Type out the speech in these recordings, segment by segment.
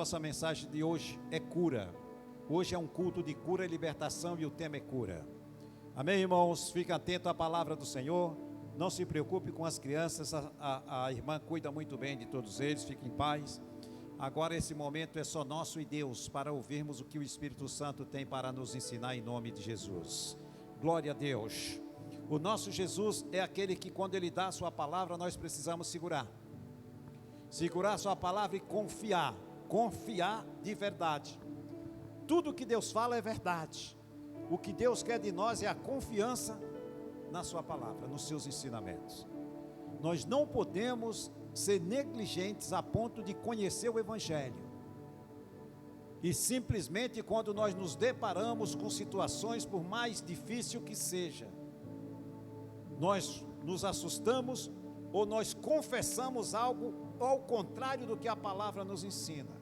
Nossa mensagem de hoje é cura. Hoje é um culto de cura e libertação e o tema é cura. Amém, irmãos? Fiquem atentos à palavra do Senhor. Não se preocupe com as crianças, a irmã cuida muito bem de todos eles, fiquem em paz. Agora esse momento é só nosso e Deus, para ouvirmos o que o Espírito Santo tem para nos ensinar em nome de Jesus. Glória a Deus. O nosso Jesus é aquele que quando Ele dá a sua palavra, nós precisamos segurar. Segurar a sua palavra e confiar de verdade. Tudo que Deus fala é verdade. O que Deus quer de nós é a confiança na sua palavra, nos seus ensinamentos. Nós não podemos ser negligentes a ponto de conhecer o Evangelho. E simplesmente quando nós nos deparamos com situações, por mais difícil que seja, nós nos assustamos ou nós confessamos algo ao contrário do que a palavra nos ensina.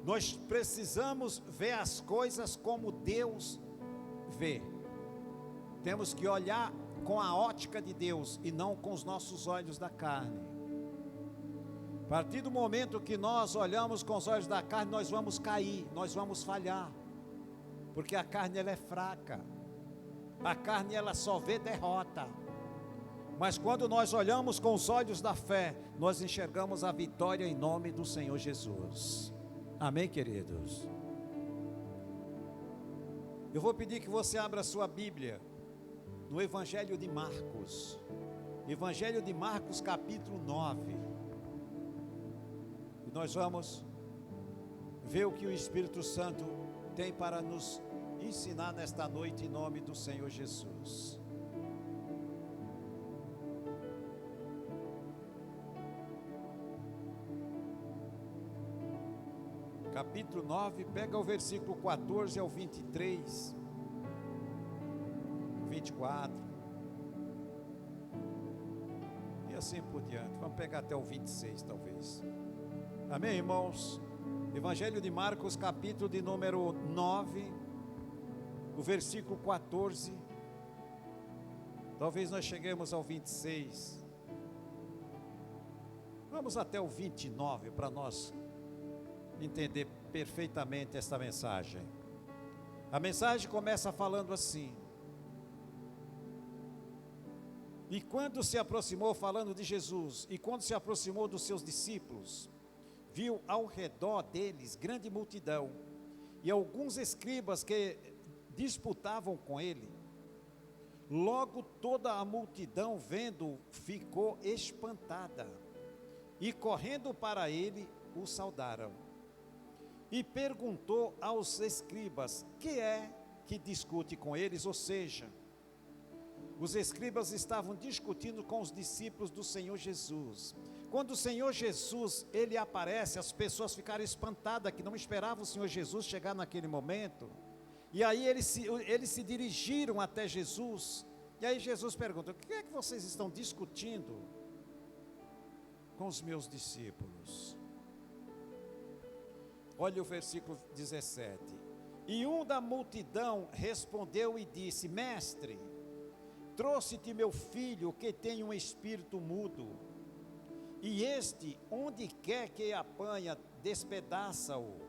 Nós precisamos ver as coisas como Deus vê. Temos que olhar com a ótica de Deus e não com os nossos olhos da carne. A partir do momento que nós olhamos com os olhos da carne, nós vamos cair, nós vamos falhar. Porque a carne ela é fraca. A carne ela só vê derrota. Mas quando nós olhamos com os olhos da fé, nós enxergamos a vitória em nome do Senhor Jesus. Amém, queridos? Eu vou pedir que você abra a sua Bíblia no Evangelho de Marcos. Evangelho de Marcos, capítulo 9. E nós vamos ver o que o Espírito Santo tem para nos ensinar nesta noite em nome do Senhor Jesus. Capítulo 9, pega o versículo 14 ao 23, 24, e assim por diante. Vamos pegar até o 26 talvez. Amém, irmãos? Evangelho de Marcos, capítulo de número 9, o versículo 14, talvez nós cheguemos ao 26, vamos até o 29 para nós entender perfeitamente esta mensagem. A mensagem começa falando assim: e quando se aproximou, falando de Jesus, e quando se aproximou dos seus discípulos, viu ao redor deles grande multidão, e alguns escribas que disputavam com ele. Logo toda a multidão, vendo, ficou espantada, e correndo para ele, o saudaram. E perguntou aos escribas: que é que discute com eles? Ou seja, os escribas estavam discutindo com os discípulos do Senhor Jesus. Quando o Senhor Jesus, ele aparece, as pessoas ficaram espantadas, que não esperavam o Senhor Jesus chegar naquele momento. E aí eles se dirigiram até Jesus. E aí Jesus pergunta: o que é que vocês estão discutindo com os meus discípulos? Olha o versículo 17. E um da multidão respondeu e disse: Mestre, trouxe-te meu filho que tem um espírito mudo, e este, onde quer que apanha, despedaça-o,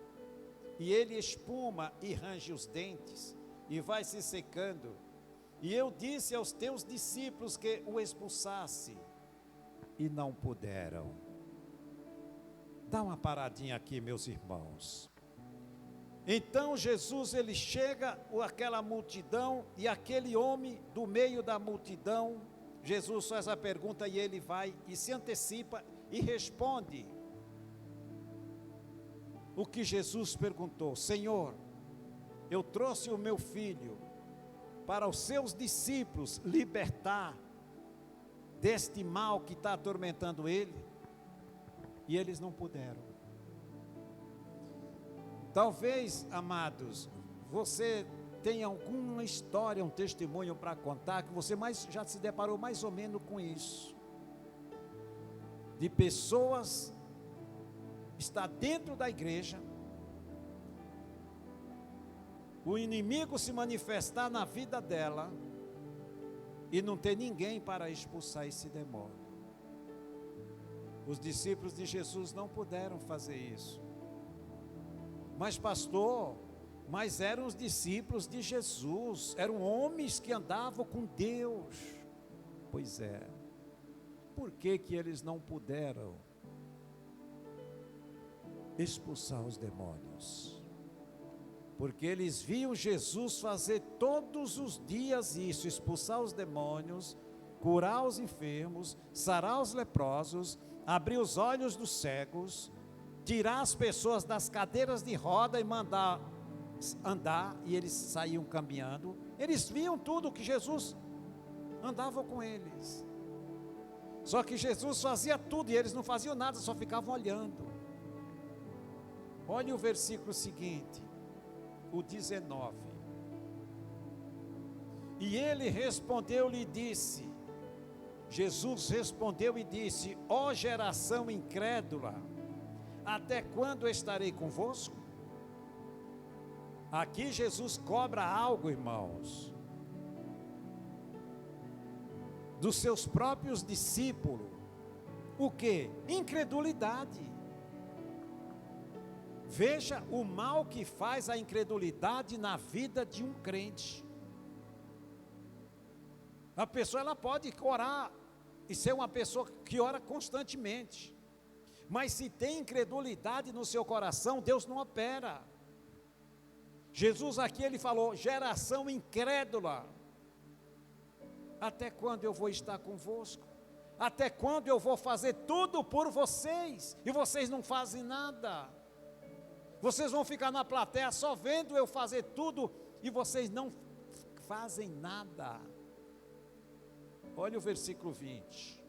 e ele espuma e range os dentes, e vai se secando. E eu disse aos teus discípulos que o expulsasse, e não puderam. Dá uma paradinha aqui, meus irmãos. Então Jesus, ele chega àquela multidão, e aquele homem do meio da multidão, Jesus faz a pergunta e ele vai e se antecipa e responde o que Jesus perguntou: Senhor, eu trouxe o meu filho para os seus discípulos libertar deste mal que está atormentando ele, e eles não puderam. Talvez, amados, você tenha alguma história, um testemunho para contar, que você já se deparou mais ou menos com isso, de pessoas está dentro da igreja, o inimigo se manifestar na vida dela e não ter ninguém para expulsar esse demônio. Os discípulos de Jesus não puderam fazer isso. Mas pastor, mas eram os discípulos de Jesus, eram homens que andavam com Deus. Pois é. Por que que eles não puderam expulsar os demônios? Porque eles viam Jesus fazer todos os dias isso, expulsar os demônios, curar os enfermos, sarar os leprosos, abrir os olhos dos cegos, tirar as pessoas das cadeiras de roda e mandar andar, e eles saíam caminhando. Eles viam tudo que Jesus andava com eles. Só que Jesus fazia tudo e eles não faziam nada, só ficavam olhando. Olha o versículo seguinte, o 19. E ele respondeu-lhe e disse, Jesus respondeu e disse: ó geração incrédula, até quando estarei convosco? Aqui Jesus cobra algo, irmãos, dos seus próprios discípulos. O que? Incredulidade. Veja o mal que faz a incredulidade na vida de um crente. A pessoa, ela pode orar e ser uma pessoa que ora constantemente, mas se tem incredulidade no seu coração, Deus não opera. Jesus aqui, ele falou, geração incrédula, até quando eu vou estar convosco? Até quando eu vou fazer tudo por vocês, e vocês não fazem nada? Vocês vão ficar na plateia só vendo eu fazer tudo, e vocês não fazem nada. Olha o versículo 20.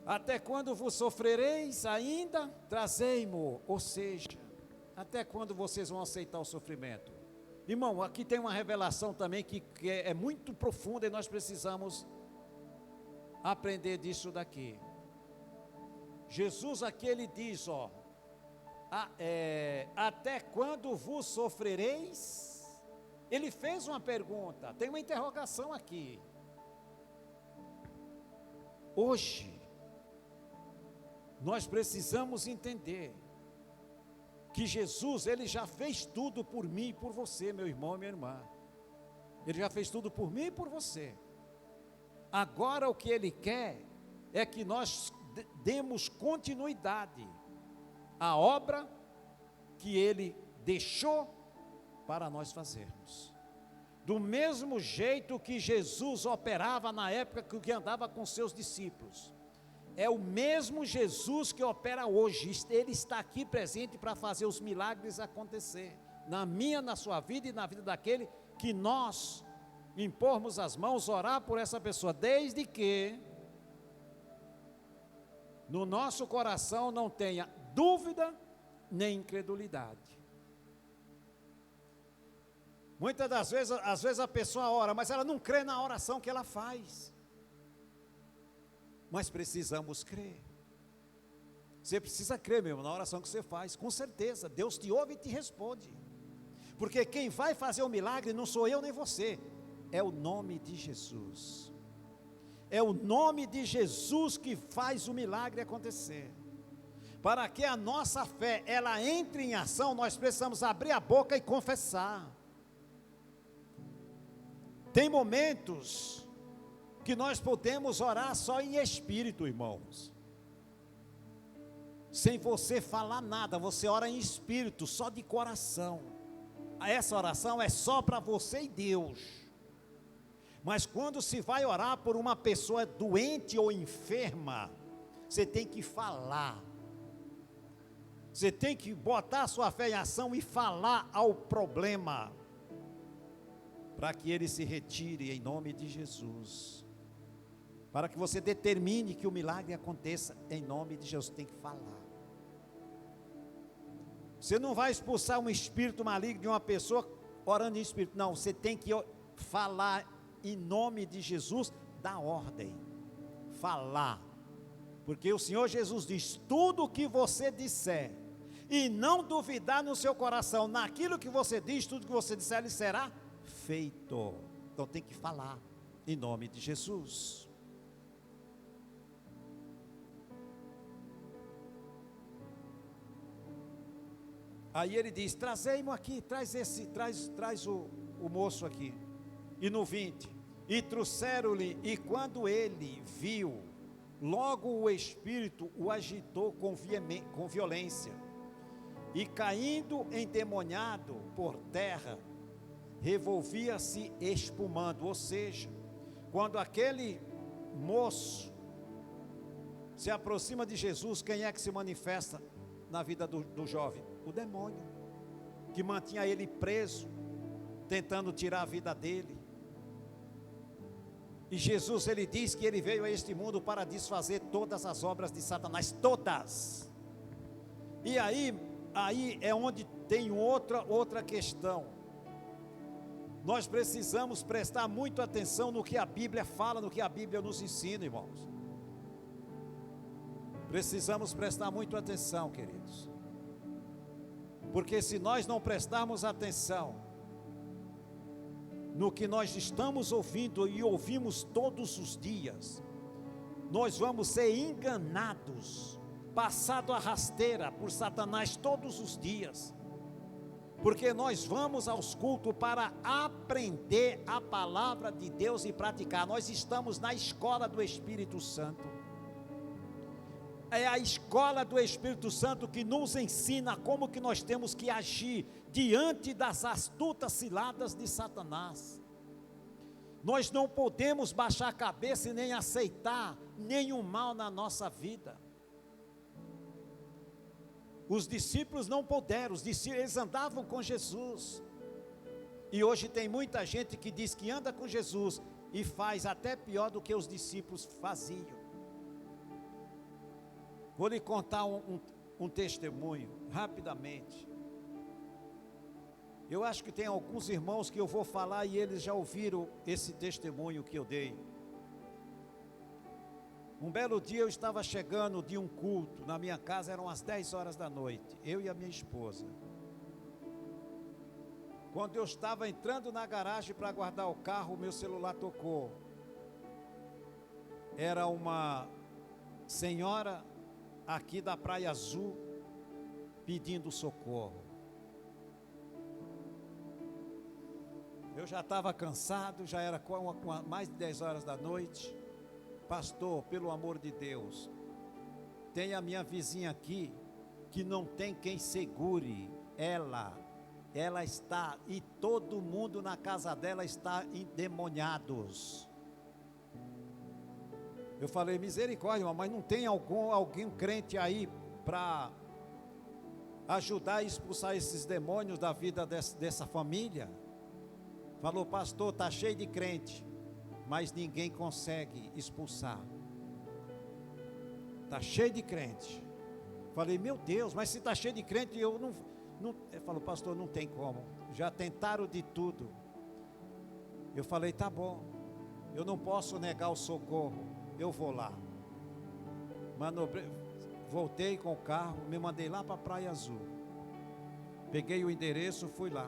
Até quando vos sofrereis ainda? Trazei-mo. Ou seja, até quando vocês vão aceitar o sofrimento? Irmão, aqui tem uma revelação também que é muito profunda e nós precisamos aprender disso daqui. Jesus aqui, ele diz, ó, até quando vos sofrereis? Ele fez uma pergunta, tem uma interrogação aqui. Hoje, nós precisamos entender que Jesus, ele já fez tudo por mim e por você, meu irmão e minha irmã. Ele já fez tudo por mim e por você. Agora o que ele quer é que nós demos continuidade à obra que ele deixou para nós fazermos. Do mesmo jeito que Jesus operava na época que andava com seus discípulos, é o mesmo Jesus que opera hoje. Ele está aqui presente para fazer os milagres acontecer, na minha, na sua vida e na vida daquele que nós impormos as mãos, orar por essa pessoa, desde que no nosso coração não tenha dúvida nem incredulidade. Muitas das vezes, às vezes a pessoa ora, mas ela não crê na oração que ela faz. Mas precisamos crer. Você precisa crer mesmo na oração que você faz, com certeza, Deus te ouve e te responde. Porque quem vai fazer o milagre não sou eu nem você, é o nome de Jesus. É o nome de Jesus que faz o milagre acontecer. Para que a nossa fé, ela entre em ação, nós precisamos abrir a boca e confessar. Tem momentos que nós podemos orar só em espírito, irmãos, sem você falar nada, você ora em espírito, só de coração. Essa oração é só para você e Deus. Mas quando se vai orar por uma pessoa doente ou enferma, você tem que falar. Você tem que botar a sua fé em ação e falar ao problema, para que ele se retire em nome de Jesus. Para que você determine que o milagre aconteça em nome de Jesus, tem que falar. Você não vai expulsar um espírito maligno de uma pessoa orando em espírito, não, você tem que falar em nome de Jesus, dá ordem, falar, porque o Senhor Jesus diz, tudo o que você disser, e não duvidar no seu coração, naquilo que você diz, tudo que você disser, ele será feito. Então tem que falar, em nome de Jesus. Aí ele diz: trazei-mo aqui, traz o moço aqui. E no 20, e trouxeram-lhe, e quando ele viu, logo o espírito o agitou com violência, e caindo endemoniado por terra, revolvia-se espumando. Ou seja, quando aquele moço se aproxima de Jesus, quem é que se manifesta na vida do jovem? O demônio, que mantinha ele preso, tentando tirar a vida dele. E Jesus, ele diz que ele veio a este mundo para desfazer todas as obras de Satanás, todas. E aí é onde tem outra questão. Nós precisamos prestar muito atenção no que a Bíblia fala, no que a Bíblia nos ensina, irmãos. Precisamos prestar muito atenção, queridos. Porque se nós não prestarmos atenção no que nós estamos ouvindo e ouvimos todos os dias, nós vamos ser enganados, passado a rasteira por Satanás todos os dias. Porque nós vamos aos cultos para aprender a palavra de Deus e praticar. Nós estamos na escola do Espírito Santo. É a escola do Espírito Santo que nos ensina como que nós temos que agir diante das astutas ciladas de Satanás. Nós não podemos baixar a cabeça e nem aceitar nenhum mal na nossa vida. Os discípulos não puderam, eles andavam com Jesus. E hoje tem muita gente que diz que anda com Jesus e faz até pior do que os discípulos faziam. Vou lhe contar um testemunho, rapidamente. Eu acho que tem alguns irmãos que eu vou falar e eles já ouviram esse testemunho que eu dei. Um belo dia eu estava chegando de um culto na minha casa, eram as 10 horas da noite, eu e a minha esposa. Quando eu estava entrando na garagem para guardar o carro, o meu celular tocou. Era uma senhora aqui da Praia Azul pedindo socorro. Eu já estava cansado, já era mais de 10 horas da noite. Pastor, pelo amor de Deus, tem a minha vizinha aqui que não tem quem segure ela está, e todo mundo na casa dela está endemoniados. Eu falei: misericórdia, mas não tem alguém crente aí para ajudar a expulsar esses demônios da vida dessa família? Falou: pastor, está cheio de crente, mas ninguém consegue expulsar. Está cheio de crente. Falei: meu Deus, mas se está cheio de crente, eu não. Ele falou: pastor, não tem como, já tentaram de tudo. Eu falei: tá bom, eu não posso negar o socorro, eu vou lá. Voltei com o carro, me mandei lá para a Praia Azul. Peguei o endereço, fui lá.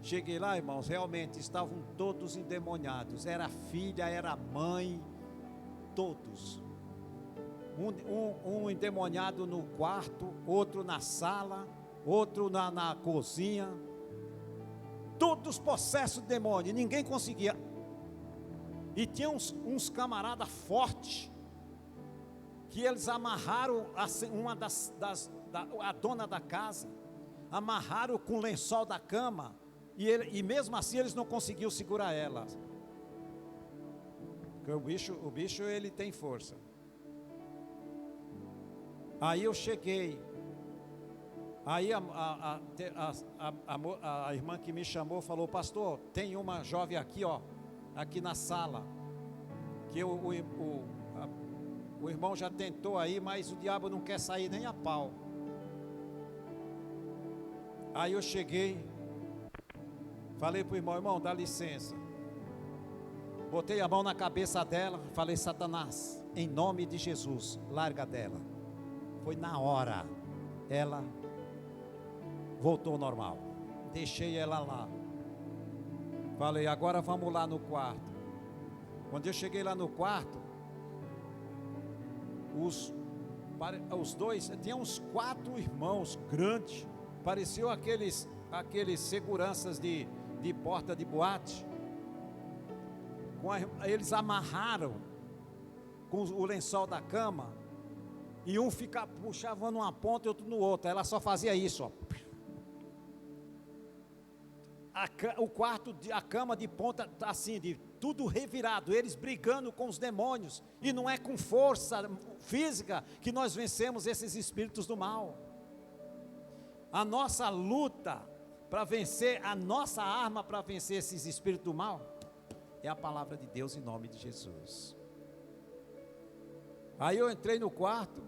Cheguei lá, irmãos, realmente estavam todos endemoniados. Era filha, era mãe, todos. Um endemoniado no quarto, outro na sala, outro na cozinha. Todos possessos de demônio, ninguém conseguia. E tinha uns camaradas fortes, que eles amarraram a dona da casa, amarraram com o lençol da cama. E mesmo assim eles não conseguiam segurar ela. Porque o bicho ele tem força. Aí eu cheguei. Aí a irmã que me chamou falou: pastor, tem uma jovem aqui, ó, aqui na sala, que o irmão já tentou aí, mas o diabo não quer sair nem a pau. Aí eu cheguei, falei para o irmão: dá licença. Botei a mão na cabeça dela, falei: Satanás, em nome de Jesus, larga dela. Foi na hora, ela voltou ao normal. Deixei ela lá. Falei: agora vamos lá no quarto. Quando eu cheguei lá no quarto, os dois, tinha uns 4 irmãos grandes, Pareceu aqueles seguranças de porta de boate. Eles amarraram com o lençol da cama, e um puxava numa ponta e outro no outro. Ela só fazia isso, ó. O quarto, a cama de ponta, assim, de tudo revirado, eles brigando com os demônios, e não é com força física que nós vencemos esses espíritos do mal. A nossa luta para vencer, a nossa arma para vencer esses espíritos do mal, é a palavra de Deus em nome de Jesus. Aí eu entrei no quarto,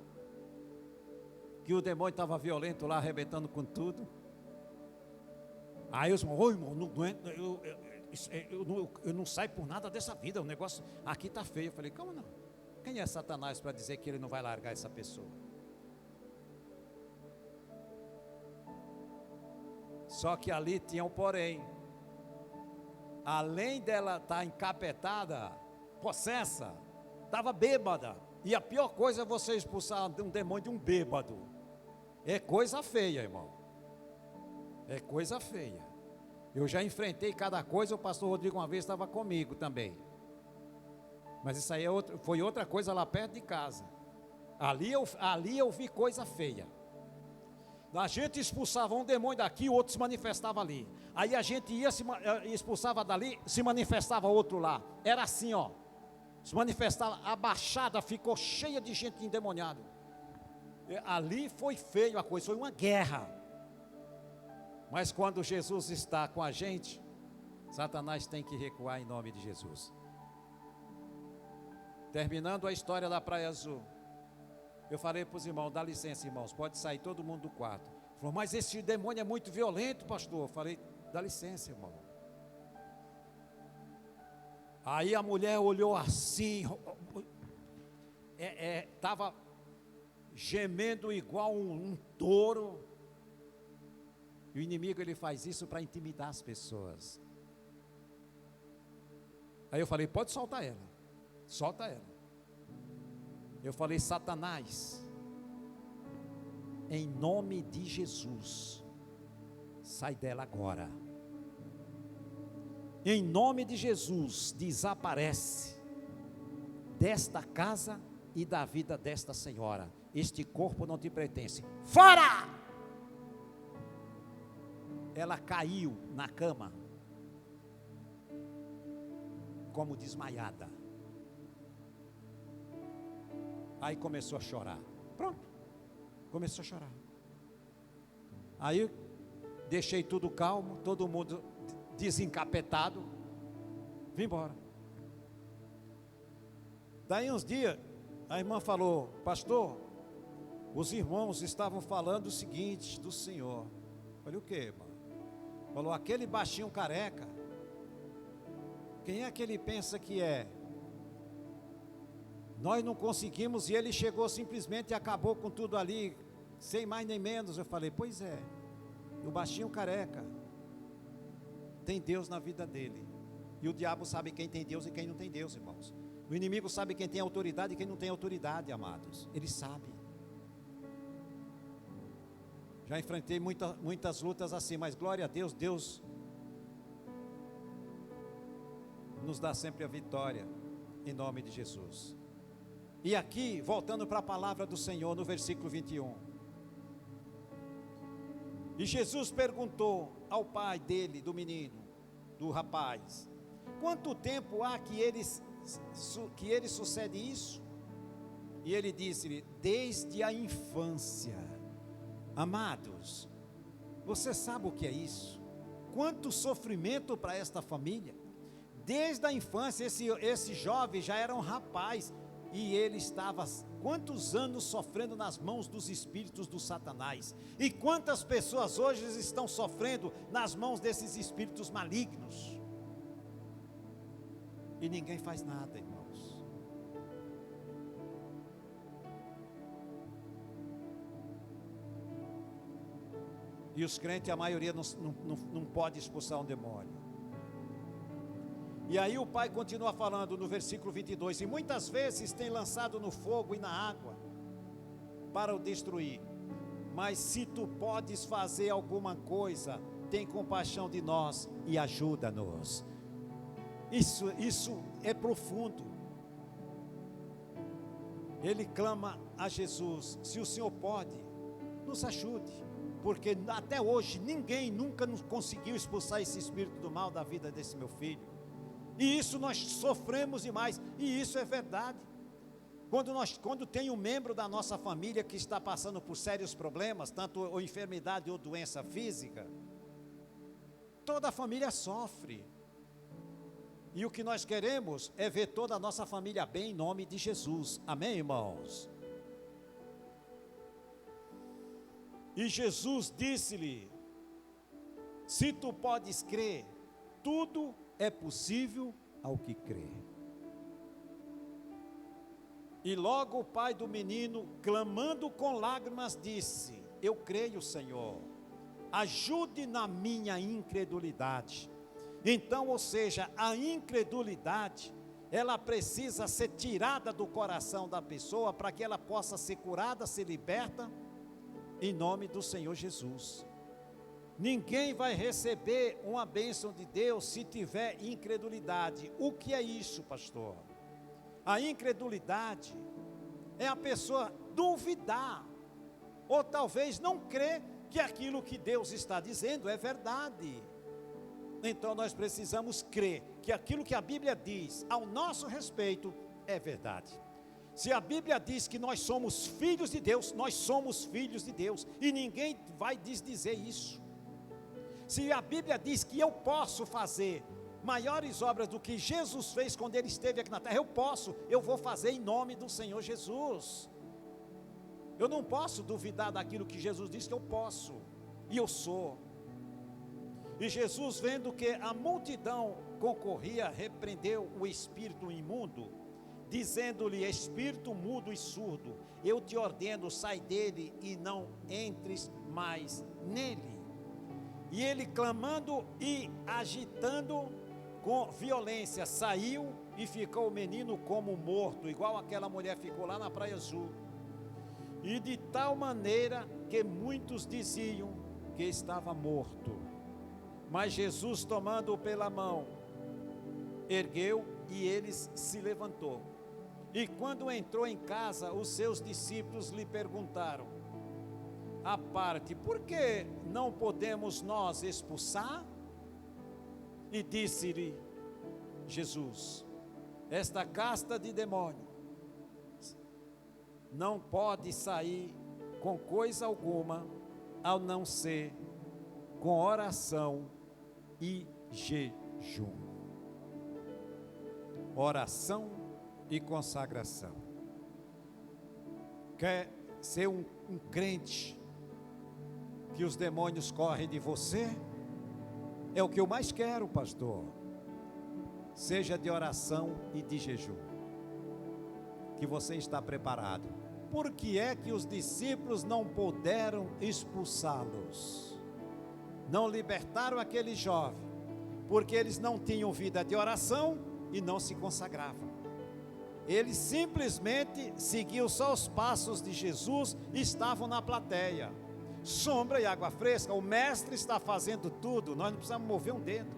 que o demônio estava violento lá, arrebentando com tudo. Aí eu disse: ô irmão, eu não saio por nada dessa vida, o negócio aqui está feio. Eu falei: como não? Quem é Satanás para dizer que ele não vai largar essa pessoa? Só que ali tinha um porém. Além dela estar encapetada, possessa, estava bêbada. E a pior coisa é você expulsar um demônio de um bêbado. É coisa feia, irmão. É coisa feia. Eu já enfrentei cada coisa. O pastor Rodrigo uma vez estava comigo também. Mas isso aí foi outra coisa lá perto de casa. Ali eu vi coisa feia. A gente expulsava um demônio daqui, o outro se manifestava ali. Aí a gente expulsava dali, se manifestava outro lá. Era assim, ó. Se manifestava, a baixada ficou cheia de gente endemoniada. Ali foi feio a coisa, foi uma guerra. Mas quando Jesus está com a gente, Satanás tem que recuar em nome de Jesus. Terminando a história da Praia Azul, eu falei para os irmãos: dá licença, irmãos, pode sair todo mundo do quarto. Ele falou: mas esse demônio é muito violento, pastor. Eu falei: dá licença, irmão. Aí a mulher olhou assim, estava gemendo igual um touro. E o inimigo, ele faz isso para intimidar as pessoas. Aí eu falei: pode soltar ela, solta ela. Eu falei: Satanás, em nome de Jesus, sai dela agora. Em nome de Jesus, desaparece desta casa e da vida desta senhora. Este corpo não te pertence. Fora! Ela caiu na cama, como desmaiada. Aí começou a chorar. Pronto, começou a chorar. Aí deixei tudo calmo, todo mundo desencapetado, vim embora. Daí uns dias, a irmã falou: pastor, os irmãos estavam falando o seguinte do senhor. Eu falei: o que, irmã? Falou: aquele baixinho careca, quem é que ele pensa que é? Nós não conseguimos, e ele chegou simplesmente e acabou com tudo ali, sem mais nem menos. Eu falei: pois é, o baixinho careca tem Deus na vida dele, e o diabo sabe quem tem Deus e quem não tem Deus, irmãos. O inimigo sabe quem tem autoridade e quem não tem autoridade, amados. Ele sabe. Já enfrentei muitas lutas assim, mas glória a Deus, Deus nos dá sempre a vitória, em nome de Jesus. E aqui, voltando para a palavra do Senhor, no versículo 21. E Jesus perguntou ao pai dele, do menino, do rapaz: quanto tempo há que ele sucede isso? E ele disse-lhe: desde a infância. Amados, você sabe o que é isso? Quanto sofrimento para esta família. Desde a infância, esse jovem já era um rapaz, e ele estava quantos anos sofrendo nas mãos dos espíritos do Satanás. E quantas pessoas hoje estão sofrendo nas mãos desses espíritos malignos. E ninguém faz nada, irmãos. E os crentes, a maioria não pode expulsar um demônio. E aí o pai continua falando no versículo 22, e muitas vezes tem lançado no fogo e na água, para o destruir. mas se tu podes fazer alguma coisa, tem compaixão de nós e ajuda-nos. Isso é profundo. Ele clama a Jesus: se o Senhor pode, nos ajude, porque até hoje ninguém nunca nos conseguiu expulsar esse espírito do mal da vida desse meu filho, e isso nós sofremos demais, e isso é verdade. Quando tem um membro da nossa família que está passando por sérios problemas, tanto ou enfermidade ou doença física, toda a família sofre. E o que nós queremos é ver toda a nossa família bem, em nome de Jesus. Amém, irmãos? E Jesus disse-lhe: se tu podes crer, tudo é possível ao que crê. E logo o pai do menino, clamando com lágrimas, disse: eu creio, Senhor, ajude na minha incredulidade. Então, ou seja, a incredulidade, ela precisa ser tirada do coração da pessoa, para que ela possa ser curada, ser liberta, em nome do Senhor Jesus. Ninguém vai receber uma bênção de Deus se tiver incredulidade. O que é isso, pastor? A incredulidade é a pessoa duvidar, ou talvez não crer que aquilo que Deus está dizendo é verdade. Então nós precisamos crer que aquilo que a Bíblia diz ao nosso respeito é verdade. Se a Bíblia diz que nós somos filhos de Deus, nós somos filhos de Deus, e ninguém vai desdizer isso. Se a Bíblia diz que eu posso fazer maiores obras do que Jesus fez quando ele esteve aqui na terra, eu vou fazer em nome do Senhor Jesus. Eu não posso duvidar daquilo que Jesus disse que eu posso, e eu sou. E Jesus, vendo que a multidão concorria, repreendeu o espírito imundo, dizendo-lhe: espírito mudo e surdo, eu te ordeno, sai dele e não entres mais nele. E ele, clamando e agitando com violência, saiu e ficou o menino como morto, igual aquela mulher ficou lá na Praia Azul. E de tal maneira que muitos diziam que estava morto. Mas Jesus, tomando-o pela mão, ergueu e ele se levantou. E quando entrou em casa, os seus discípulos lhe perguntaram à parte: por que não podemos nós expulsar? E disse-lhe Jesus: esta casta de demônio não pode sair com coisa alguma, ao não ser com oração e jejum. Oração e consagração. Quer ser um crente que os demônios correm de você? É o que eu mais quero, pastor. Seja de oração e de jejum, que você está preparado. Por que é que os discípulos não puderam expulsá-los? Não libertaram aquele jovem, porque eles não tinham vida de oração e não se consagravam. Eles simplesmente seguiam só os passos de Jesus e estavam na plateia. Sombra e água fresca, o mestre está fazendo tudo, nós não precisamos mover um dedo.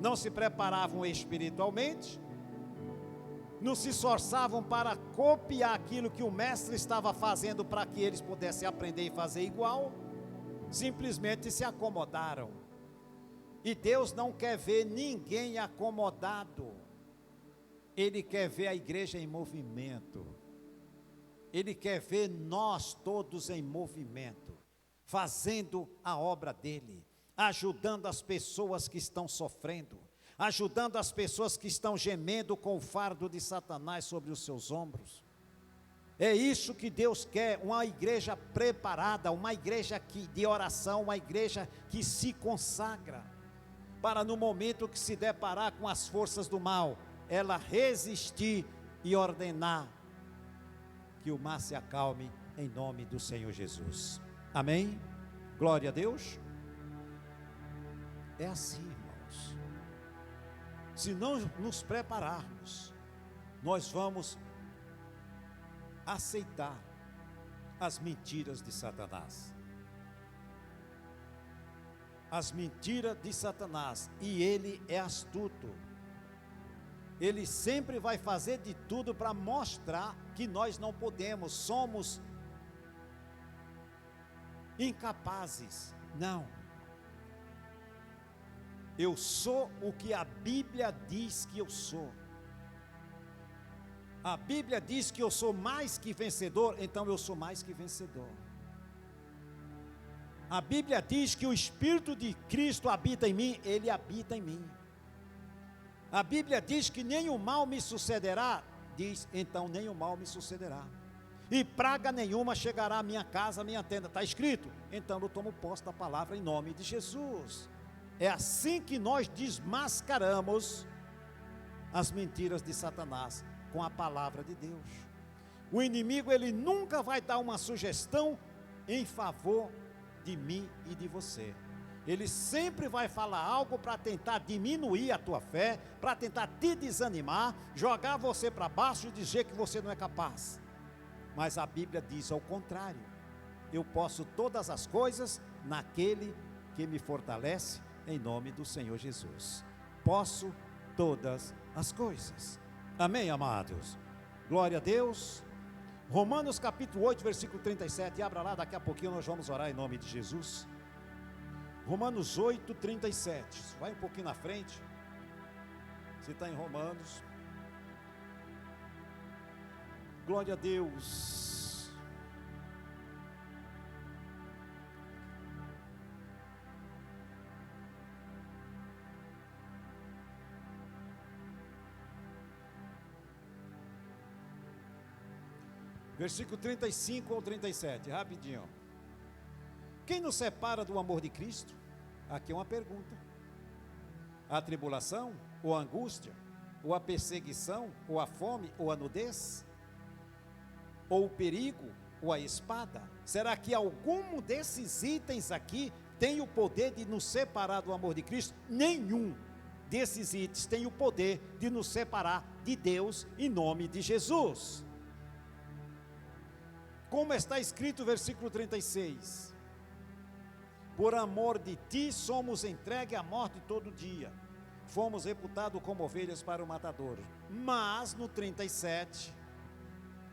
Não se preparavam espiritualmente, não se esforçavam para copiar aquilo que o mestre estava fazendo, para que eles pudessem aprender e fazer igual. Simplesmente se acomodaram. E Deus não quer ver ninguém acomodado. Ele quer ver a igreja em movimento. Ele quer ver nós todos em movimento, fazendo a obra dele, ajudando as pessoas que estão sofrendo, ajudando as pessoas que estão gemendo com o fardo de Satanás sobre os seus ombros. É isso que Deus quer, uma igreja preparada, uma igreja de oração, uma igreja que se consagra, para no momento que se deparar com as forças do mal, ela resistir e ordenar que o mar se acalme em nome do Senhor Jesus. Amém? Glória a Deus. É assim, irmãos. Se não nos prepararmos, nós vamos aceitar as mentiras de Satanás. As mentiras de Satanás. E ele é astuto. Ele sempre vai fazer de tudo para mostrar que nós não podemos, somos incapazes. Não. Eu sou o que a Bíblia diz que eu sou. A Bíblia diz que eu sou mais que vencedor, então eu sou mais que vencedor. A Bíblia diz que o Espírito de Cristo habita em mim, ele habita em mim. A Bíblia diz que nenhum mal me sucederá, diz, então nenhum mal me sucederá. E praga nenhuma chegará à minha casa, à minha tenda, está escrito. Então eu tomo posse da palavra em nome de Jesus. É assim que nós desmascaramos as mentiras de Satanás, com a palavra de Deus. O inimigo, ele nunca vai dar uma sugestão em favor de mim e de você. Ele sempre vai falar algo para tentar diminuir a tua fé, para tentar te desanimar, jogar você para baixo e dizer que você não é capaz. Mas a Bíblia diz ao contrário. Eu posso todas as coisas naquele que me fortalece, em nome do Senhor Jesus. Posso todas as coisas. Amém, amados? Glória a Deus. Romanos capítulo 8, versículo 37. Abra lá, daqui a pouquinho nós vamos orar em nome de Jesus. Romanos 8, 37. Vai um pouquinho na frente. Você está em Romanos. Glória a Deus. Versículo 35 ou 37, rapidinho. Quem nos separa do amor de Cristo? Aqui é uma pergunta. A tribulação, ou a angústia, ou a perseguição, ou a fome, ou a nudez? Ou o perigo, ou a espada? Será que algum desses itens aqui tem o poder de nos separar do amor de Cristo? Nenhum desses itens tem o poder de nos separar de Deus em nome de Jesus. Como está escrito o versículo 36, por amor de ti somos entregues à morte todo dia, fomos reputados como ovelhas para o matador. Mas no 37,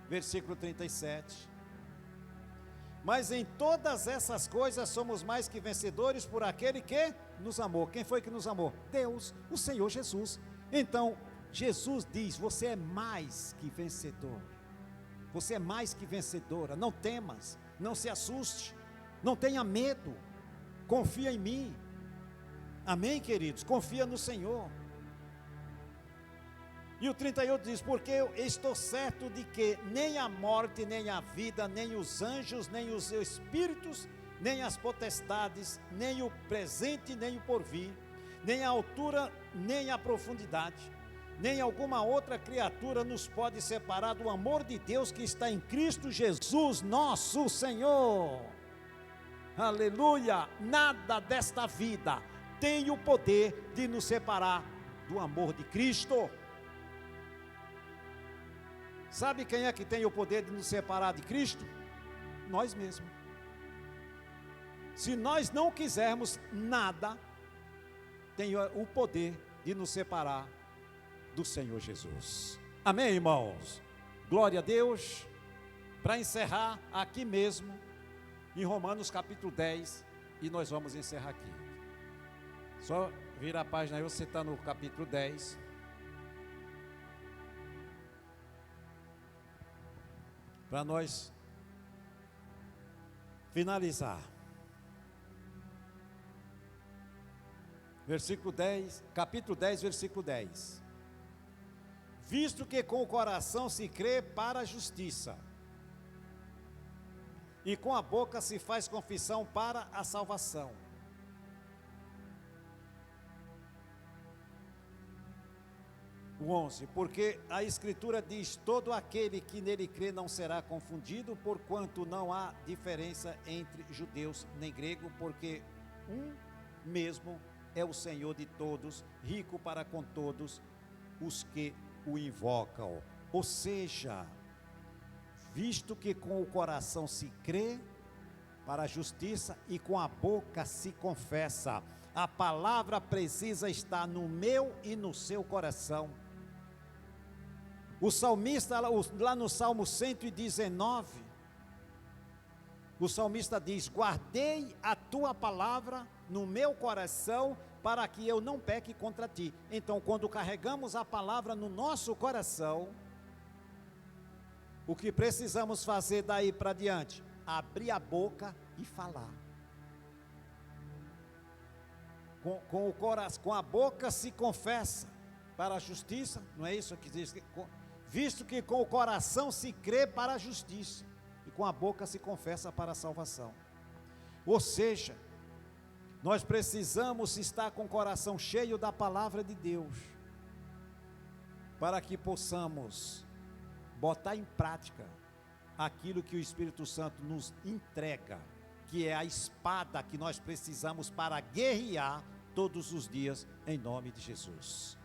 versículo 37, mas em todas essas coisas somos mais que vencedores por aquele que nos amou. Quem foi que nos amou? Deus, o Senhor Jesus. Então Jesus diz, você é mais que vencedor. Você é mais que vencedora. Não temas, não se assuste, não tenha medo, confia em mim. Amém, queridos? Confia no Senhor. E o 38 diz, porque eu estou certo de que nem a morte, nem a vida, nem os anjos, nem os espíritos, nem as potestades, nem o presente, nem o porvir, nem a altura, nem a profundidade, nem alguma outra criatura nos pode separar do amor de Deus que está em Cristo Jesus, nosso Senhor. Aleluia! Nada desta vida tem o poder de nos separar do amor de Cristo. Sabe quem é que tem o poder de nos separar de Cristo? Nós mesmos. Se nós não quisermos, nada tem o poder de nos separar do Senhor Jesus. Amém, irmãos? Glória a Deus. Para encerrar aqui mesmo, em Romanos capítulo 10, e nós vamos encerrar aqui. Só vira a página aí, você está no capítulo 10. Para nós finalizar. Versículo 10, capítulo 10, versículo 10. Visto que com o coração se crê para a justiça, e com a boca se faz confissão para a salvação. O 11, porque a Escritura diz, todo aquele que nele crê não será confundido, porquanto não há diferença entre judeus nem grego, porque um mesmo é o Senhor de todos, rico para com todos os que o invocam. Ou seja, visto que com o coração se crê para a justiça e com a boca se confessa. A palavra precisa estar no meu e no seu coração. O salmista, lá no Salmo 119, o salmista diz: guardei a tua palavra no meu coração, para que eu não peque contra ti. Então, quando carregamos a palavra no nosso coração, o que precisamos fazer daí para diante? Abrir a boca e falar. Com o coração, com a boca se confessa para a justiça, não é isso que diz? Visto que com o coração se crê para a justiça, e com a boca se confessa para a salvação. Ou seja, nós precisamos estar com o coração cheio da palavra de Deus, para que possamos botar em prática aquilo que o Espírito Santo nos entrega, que é a espada que nós precisamos para guerrear todos os dias, em nome de Jesus.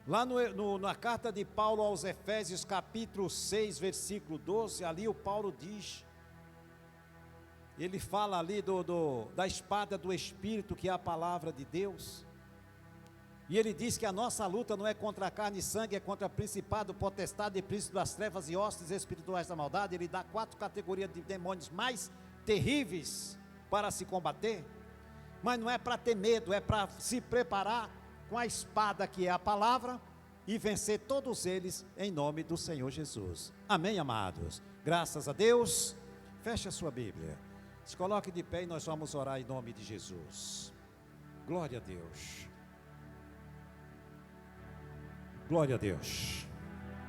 Lá na carta de Paulo aos Efésios, capítulo 6, versículo 12, ali o Paulo diz, ele fala ali da espada do Espírito, que é a palavra de Deus, e ele diz que a nossa luta não é contra a carne e sangue, é contra principado, potestade e príncipe das trevas e hostes espirituais da maldade. Ele dá 4 categorias de demônios mais terríveis para se combater, mas não é para ter medo, é para se preparar com a espada que é a palavra e vencer todos eles em nome do Senhor Jesus. Amém, amados? Graças a Deus. Feche a sua Bíblia, se coloque de pé e nós vamos orar em nome de Jesus. Glória a Deus. Glória a Deus.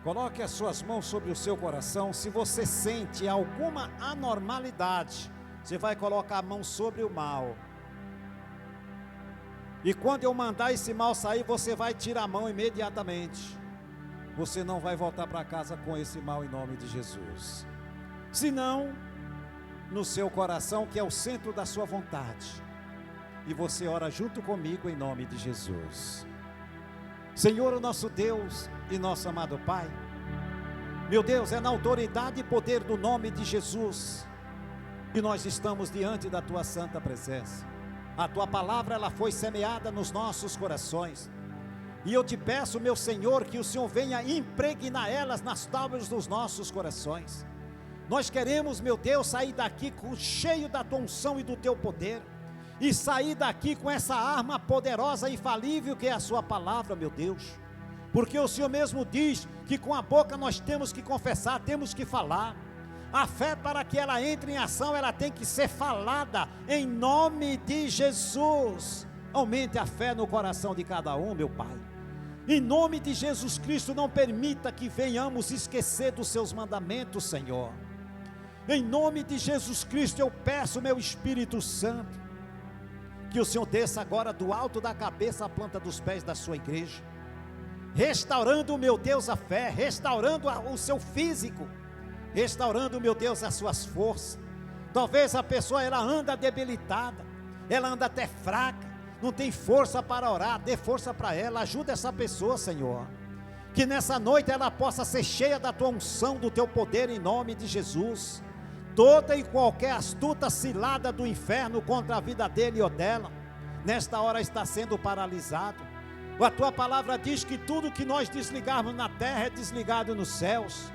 Coloque as suas mãos sobre o seu coração. Se você sente alguma anormalidade, você vai colocar a mão sobre o mal, e quando eu mandar esse mal sair, você vai tirar a mão imediatamente. Você não vai voltar para casa com esse mal em nome de Jesus. Se não, no seu coração, que é o centro da sua vontade, e você ora junto comigo em nome de Jesus. Senhor, o nosso Deus e nosso amado Pai, meu Deus, é na autoridade e poder do nome de Jesus que nós estamos diante da Tua santa presença. A Tua palavra, ela foi semeada nos nossos corações, e eu te peço, meu Senhor, que o Senhor venha impregnar elas nas tábuas dos nossos corações. Nós queremos, meu Deus, sair daqui cheio da Tua unção e do Teu poder, e sair daqui com essa arma poderosa e infalível que é a Sua palavra, meu Deus, porque o Senhor mesmo diz que com a boca nós temos que confessar, temos que falar. A fé, para que ela entre em ação, ela tem que ser falada em nome de Jesus. Aumente a fé no coração de cada um, meu Pai. Em nome de Jesus Cristo, não permita que venhamos esquecer dos seus mandamentos, Senhor. Em nome de Jesus Cristo, eu peço, meu Espírito Santo, que o Senhor desça agora do alto da cabeça à planta dos pés da sua igreja, restaurando, meu Deus, a fé, restaurando o seu físico, restaurando, meu Deus, as suas forças. Talvez a pessoa, ela anda debilitada, ela anda até fraca, não tem força para orar. Dê força para ela, ajuda essa pessoa, Senhor, que nessa noite ela possa ser cheia da Tua unção, do Teu poder, em nome de Jesus. Toda e qualquer astuta cilada do inferno contra a vida dele ou dela, nesta hora está sendo paralisado. A Tua palavra diz que tudo que nós desligarmos na terra é desligado nos céus,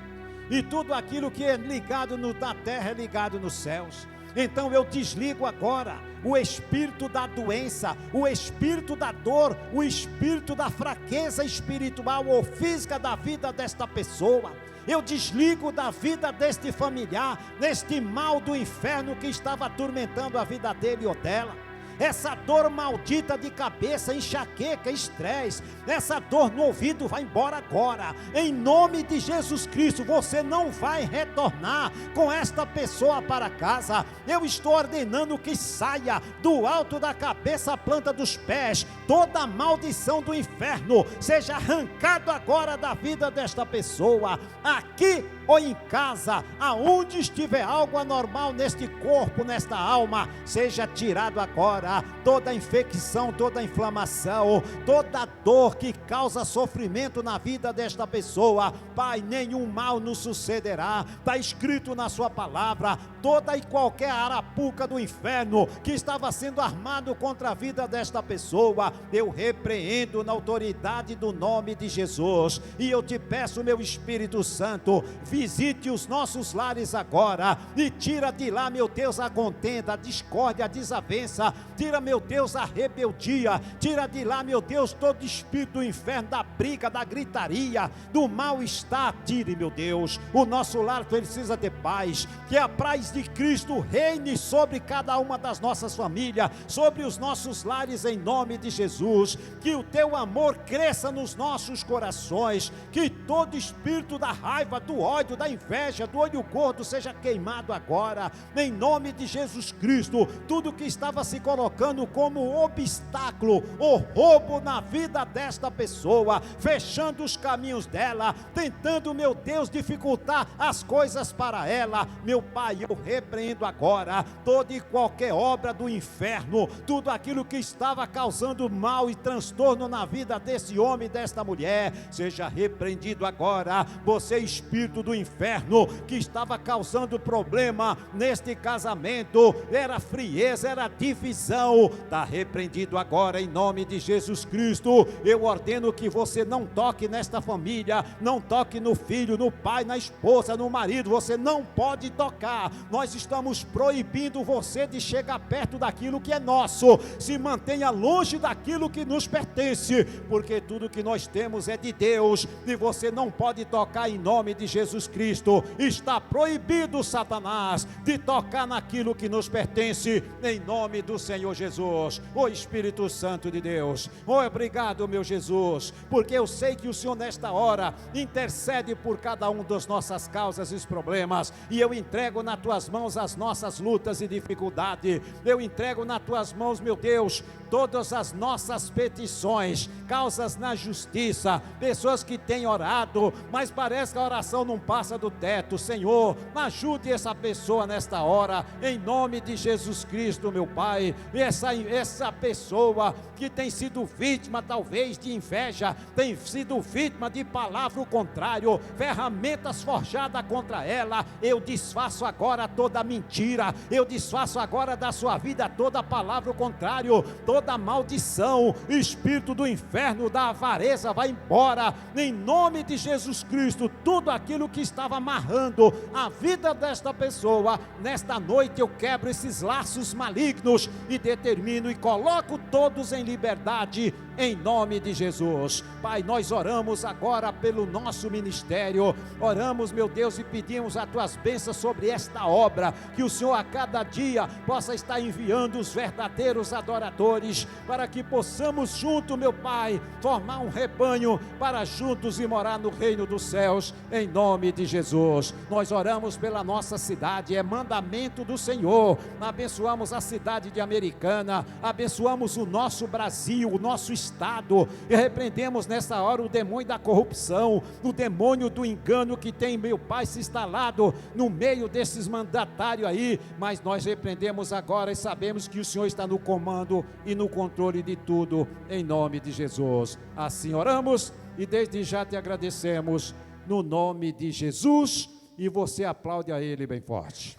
e tudo aquilo que é ligado na terra é ligado nos céus. Então eu desligo agora o espírito da doença, o espírito da dor, o espírito da fraqueza espiritual ou física da vida desta pessoa. Eu desligo da vida deste familiar, neste mal do inferno que estava atormentando a vida dele ou dela. Essa dor maldita de cabeça, enxaqueca, estresse, essa dor no ouvido vai embora agora, em nome de Jesus Cristo. Você não vai retornar com esta pessoa para casa. Eu estou ordenando que saia do alto da cabeça à planta dos pés, toda maldição do inferno seja arrancado agora da vida desta pessoa. Aqui ou em casa, aonde estiver algo anormal neste corpo, nesta alma, seja tirado agora. Toda infecção, toda inflamação, toda dor que causa sofrimento na vida desta pessoa, Pai, nenhum mal nos sucederá. Está escrito na sua palavra, toda e qualquer arapuca do inferno que estava sendo armado contra a vida desta pessoa, eu repreendo na autoridade do nome de Jesus. E eu te peço, meu Espírito Santo, visite os nossos lares agora e tira de lá, meu Deus, a contenda, a discórdia, a desavença. Tira, meu Deus, a rebeldia. Tira de lá, meu Deus, todo espírito do inferno, da briga, da gritaria, do mal-estar. Tire, meu Deus. O nosso lar precisa de paz. Que a paz de Cristo reine sobre cada uma das nossas famílias, sobre os nossos lares, em nome de Jesus. Que o teu amor cresça nos nossos corações. Que todo espírito da raiva, do ódio, da inveja, do olho gordo seja queimado agora, em nome de Jesus Cristo. Tudo que estava se colocando como obstáculo ou roubo na vida desta pessoa, fechando os caminhos dela, tentando, meu Deus, dificultar as coisas para ela, meu Pai, eu repreendo agora toda e qualquer obra do inferno, tudo aquilo que estava causando mal e transtorno na vida desse homem e desta mulher, seja repreendido agora. Você, espírito do inferno, que estava causando problema neste casamento, era frieza, era divisão, está repreendido agora em nome de Jesus Cristo. Eu ordeno que você não toque nesta família, não toque no filho, no pai, na esposa, no marido. Você não pode tocar. Nós estamos proibindo você de chegar perto daquilo que é nosso. Se mantenha longe daquilo que nos pertence, porque tudo que nós temos é de Deus e você não pode tocar em nome de Jesus Cristo. Está proibido, Satanás, de tocar naquilo que nos pertence, em nome do Senhor Jesus. Ó Espírito Santo de Deus, obrigado, meu Jesus, porque eu sei que o Senhor nesta hora intercede por cada um das nossas causas e problemas, e eu entrego nas tuas mãos as nossas lutas e dificuldades. Eu entrego nas tuas mãos, meu Deus, todas as nossas petições, causas na justiça, pessoas que têm orado, mas parece que a oração não passa do teto. Senhor, ajude essa pessoa nesta hora, em nome de Jesus Cristo, meu Pai. Essa pessoa que tem sido vítima talvez de inveja, tem sido vítima de palavra contrário, ferramentas forjadas contra ela, eu desfaço agora toda mentira, eu desfaço agora da sua vida toda palavra contrário, toda maldição. Espírito do inferno, da avareza, vai embora, em nome de Jesus Cristo. Tudo aquilo que estava amarrando a vida desta pessoa, nesta noite eu quebro esses laços malignos e determino e coloco todos em liberdade, em nome de Jesus. Pai, nós oramos agora pelo nosso ministério, oramos, meu Deus, e pedimos as tuas bênçãos sobre esta obra, que o Senhor a cada dia possa estar enviando os verdadeiros adoradores, para que possamos juntos, meu Pai, formar um rebanho para juntos e morar no reino dos céus, em nome de Jesus. Nós oramos pela nossa cidade, é mandamento do Senhor. Abençoamos a cidade de Americana, abençoamos o nosso Brasil, o nosso estado, e repreendemos nessa hora o demônio da corrupção, o demônio do engano que tem, meu Pai, se instalado no meio desses mandatários aí, mas nós repreendemos agora e sabemos que o Senhor está no comando e no controle de tudo, em nome de Jesus. Assim oramos e desde já te agradecemos, no nome de Jesus, e você aplaude a Ele bem forte.